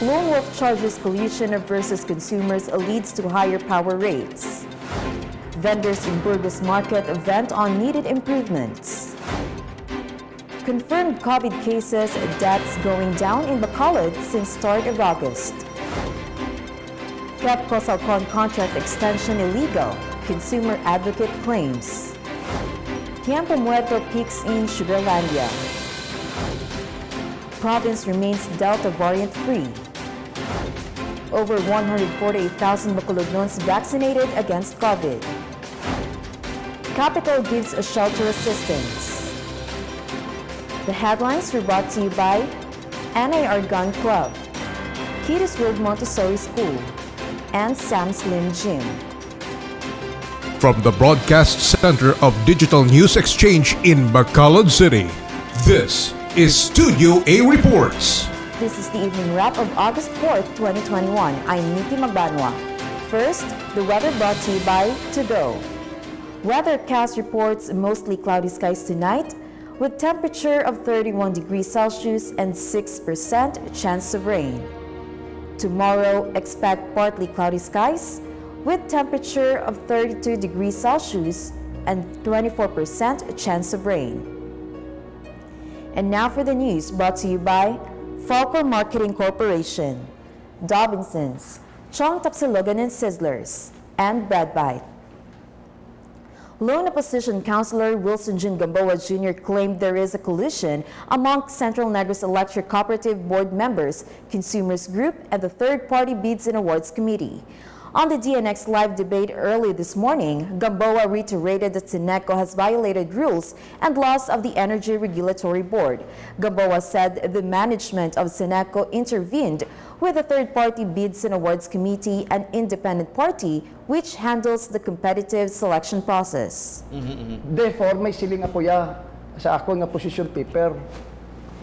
Lone Wolf charges collusion versus consumers leads to higher power rates. Vendors in Burgos Market vent on needed improvements. Confirmed COVID cases, deaths going down in Bacolod since start of August. Kept Cosalcon contract extension illegal, consumer advocate claims. Campo Muerto peaks in Sugarlandia. Province remains Delta variant free. Over 148,000 Bacolodons vaccinated against COVID. Capital gives a shelter assistance. The headlines were brought to you by NAR Gun Club, Kiris Road Montessori School, and Sam Slim Gym. From the Broadcast Center of Digital News Exchange in Bacolod City, this is Studio A Reports. This is the evening wrap of August 4th, 2021. I'm Nikki Magbanwa. First, the weather brought to you by To Go. Weathercast reports mostly cloudy skies tonight with temperature of 31 degrees Celsius and 6% chance of rain. Tomorrow, expect partly cloudy skies with temperature of 32 degrees Celsius and 24% chance of rain. And now for the news brought to you by Falcor Marketing Corporation, Dobinsons, Chong Tapsilogan and Sizzlers, and Bread Bite. Lone Opposition Councilor Wilson Jun Gamboa Jr. claimed there is a collusion among Central Negros Electric Cooperative Board members, Consumers Group, and the Third-Party Bids and Awards Committee. On the DNX live debate early this morning, Gamboa reiterated that Seneco has violated rules and laws of the Energy Regulatory Board. Gamboa said the management of Seneco intervened with the Third-Party Bids and Awards Committee, an independent party which handles the competitive selection process. Therefore, may siling ako sa ako nga position paper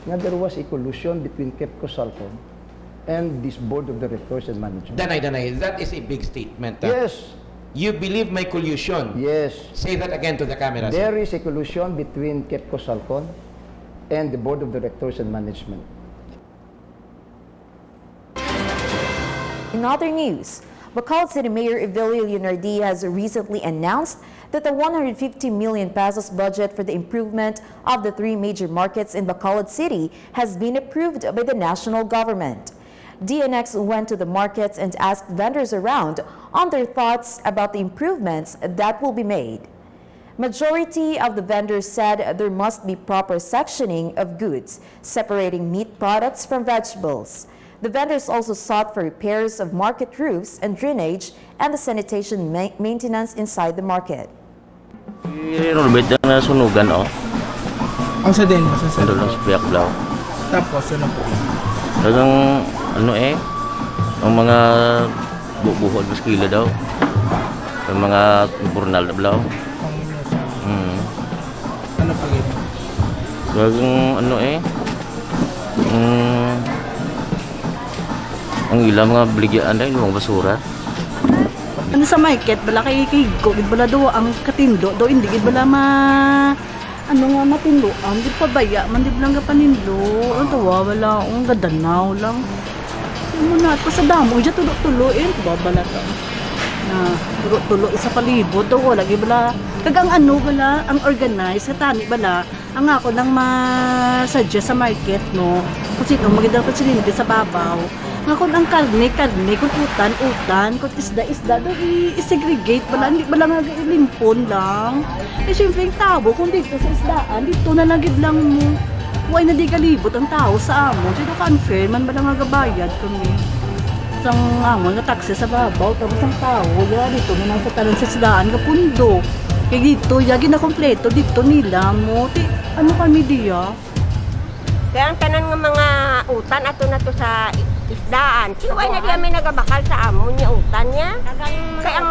nga there was a collusion between KEPCO Salcom and this board of directors and management. Danay, that is a big statement. Yes. You believe my collusion? Yes. Say that again to the camera. There is a collusion between KEPCO Salcom and the board of directors and management. In other news, Bacolod City Mayor Evelio Leonardi has recently announced that the 150 million pesos budget for the improvement of the three major markets in Bacolod City has been approved by the national government. DNX went to the markets and asked vendors around on their thoughts about the improvements that will be made. Majority of the vendors said there must be proper sectioning of goods, separating meat products from vegetables. The vendors also sought for repairs of market roofs and drainage and the sanitation maintenance inside the market. I-renovate na sunugan, oh. Ang sa din, sa Ano lang sa Piak Blau. Tapos, ano po? Talagang, ang mga bubuhod mas kilo daw. Ang mga burnal na Blau. Ano pa yun? Talagang, ang ilang mga baligyan ay mga basura. Ano sa market, bala kay gid bala do ang katindo do hindi gid bala ano nga matindo ang di pabaya man di lang panindo ang tawa wala ang gadanaw lang mo na at sa damo ja tulo babala ta na tulo isa palibot do wala gid bala kagang ano bala ang organize katani bala ang ako nang ma-suggest sa market no kung sino magandang pasilindi sa babaw nga kung ang karne, kung utan, kung isda, do i-segregate bala, hindi bala nga ilimpon lang. Eh siyempre yung tao, kung dito sa isdaan, dito na lagid lang mo. Huwag na di kalibot ang tao sa amon. Dito ka unfair, man bala nga gabayad kami. Isang amon nga taxi sa babaw, tapos ang tao, dito na lang sa talan sa isdaan, kapundo. Kaya dito, yagi na kompleto, dito nila mo. Ano kami diya? Kaya ang tanan ng mga utan ato na to sa isdaan. Siway na di kami nagabakal sa amon niya utan niya. Kaya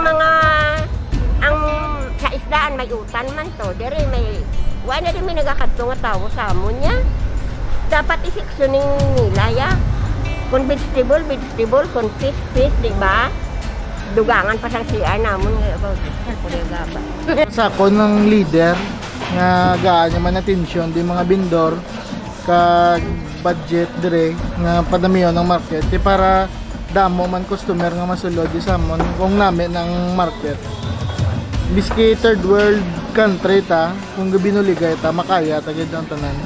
ang sa isdaan may utan man to. Dere may wala na di may nagakadto nga tao sa amon niya. Dapat iseksyoning nila ya. Kung vegetable, kung fish, di ba? Dugangan pa sang CR namon nga. Sa ako ng leader, nga gaan naman atensyon di mga bindor, kag budget dire nga padamiyon ng market kay para damo man customer nga masulod di samon kung nami ng market. Biski third world country ta, kung binuligay ta makaya ta gid ang tanan.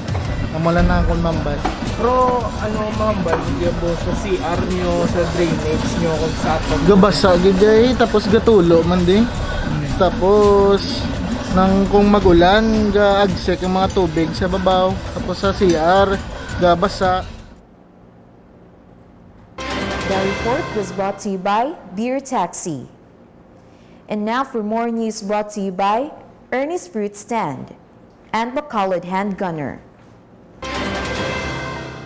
Amala na akong mambal. Pero ano mambal po sa CR nyo, sa drainage nyo kung sa ato. Gabasa gid ay tapos gatulo man din. Tapos nang kung magulan gaagsek ang mga tubig sa babaw tapos sa CR gabasa. The report was brought to you by Beer Taxi. And now for more news brought to you by Ernie's Fruit Stand and Bacolod Hand Gunner.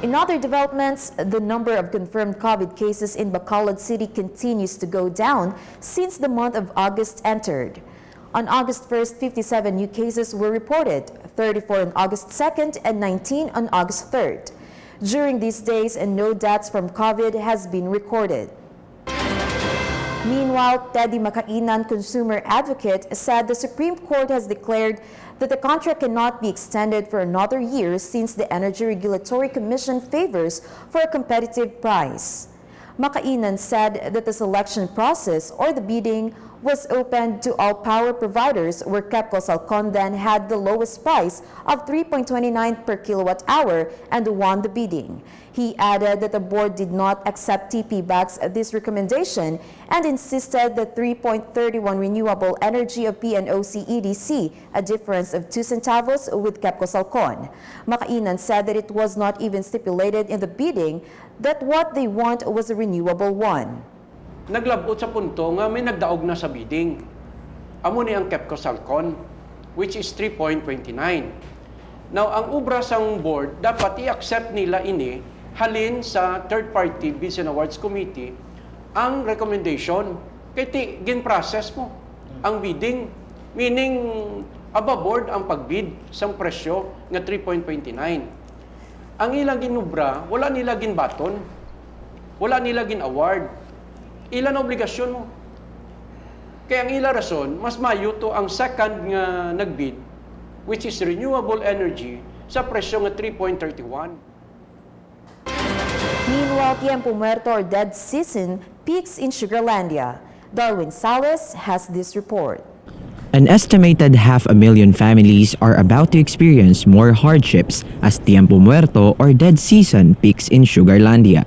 In other developments, the number of confirmed COVID cases in Bacolod City continues to go down since the month of August entered. On August 1st, 57 new cases were reported, 34 on August 2nd, and 19 on August 3rd. During these days, no deaths from COVID has been recorded. Meanwhile, Teddy Makainan, consumer advocate, said the Supreme Court has declared that the contract cannot be extended for another year since the Energy Regulatory Commission favors for a competitive price. Makainan said that the selection process or the bidding was open to all power providers where KEPCO Salcon then had the lowest price of 3.29 per kilowatt hour and won the bidding. He added that the board did not accept TP-BAC's this recommendation and insisted that 3.31 renewable energy of PNOC EDC, a difference of 2 centavos with KEPCO Salcon. Makainan said that it was not even stipulated in the bidding that what they want was a renewable one. Naglabot sa punto nga may nagdaog na sa bidding. Amo ni ang KEPCO Salcon, which is 3.29. Now, ang ubra sang board, dapat i-accept nila ini halin sa third-party bids and awards committee ang recommendation. Kaya gin-process mo ang bidding. Meaning, above board ang pagbid sang presyo nga 3.29. Ang ilang ginubra, wala nila ginbaton. Wala nila gin-award. Ilan obligasyon mo? Kaya ang ila rason, mas mayo to ang second nga nagbid, which is renewable energy, sa presyo nga 3.31. Meanwhile, Tiempo Muerto or dead season peaks in Sugarlandia. Darwin Salas has this report. An estimated 500,000 families are about to experience more hardships as Tiempo Muerto or dead season peaks in Sugarlandia.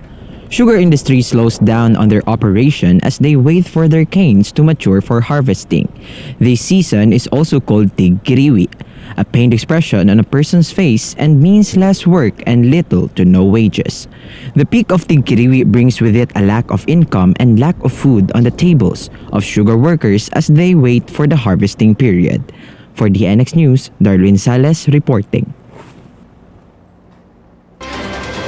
Sugar industry slows down on their operation as they wait for their canes to mature for harvesting. This season is also called Tigriwi, a pained expression on a person's face and means less work and little to no wages. The peak of Tigriwi brings with it a lack of income and lack of food on the tables of sugar workers as they wait for the harvesting period. For the NX News, Darwin Salas reporting.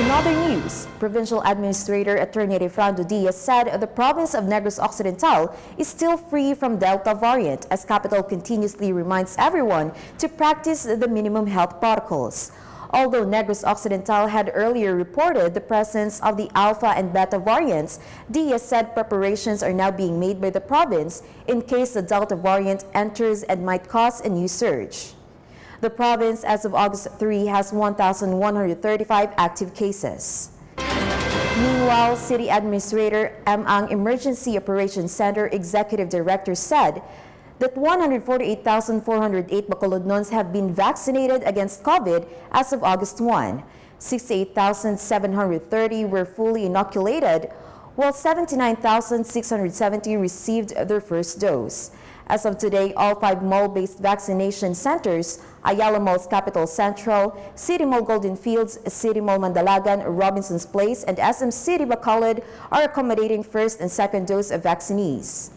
In other news, Provincial Administrator Attorney Refrando Diaz said the province of Negros Occidental is still free from Delta variant as capital continuously reminds everyone to practice the minimum health protocols. Although Negros Occidental had earlier reported the presence of the Alpha and Beta variants, Diaz said preparations are now being made by the province in case the Delta variant enters and might cause a new surge. The province, as of August 3, has 1,135 active cases. Meanwhile, City Administrator Ang Emergency Operations Center Executive Director said that 148,408 Bacolodnons have been vaccinated against COVID as of August 1. 68,730 were fully inoculated, while 79,670 received their first dose. As of today, all 5 mall-based vaccination centers, Ayala Mall's Capital Central, City Mall Golden Fields, City Mall Mandalagan, Robinson's Place, and SM City Bacolod are accommodating first and second dose of vaccinees.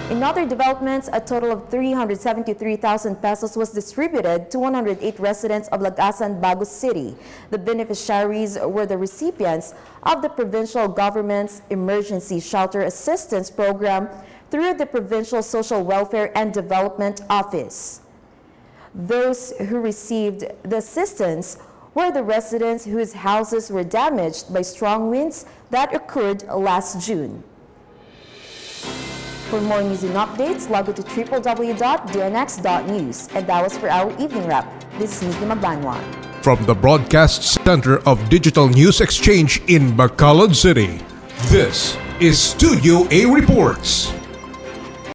In other developments, a total of 373,000 pesos was distributed to 108 residents of Lagasan, Bagus City. The beneficiaries were the recipients of the provincial government's Emergency Shelter Assistance Program through the Provincial Social Welfare and Development Office. Those who received the assistance were the residents whose houses were damaged by strong winds that occurred last June. For more news and updates, log on to www.dnx.news. And that was for our evening wrap. This is Nikki Magbanwa. From the Broadcast Center of Digital News Exchange in Bacolod City, this is Studio A Reports.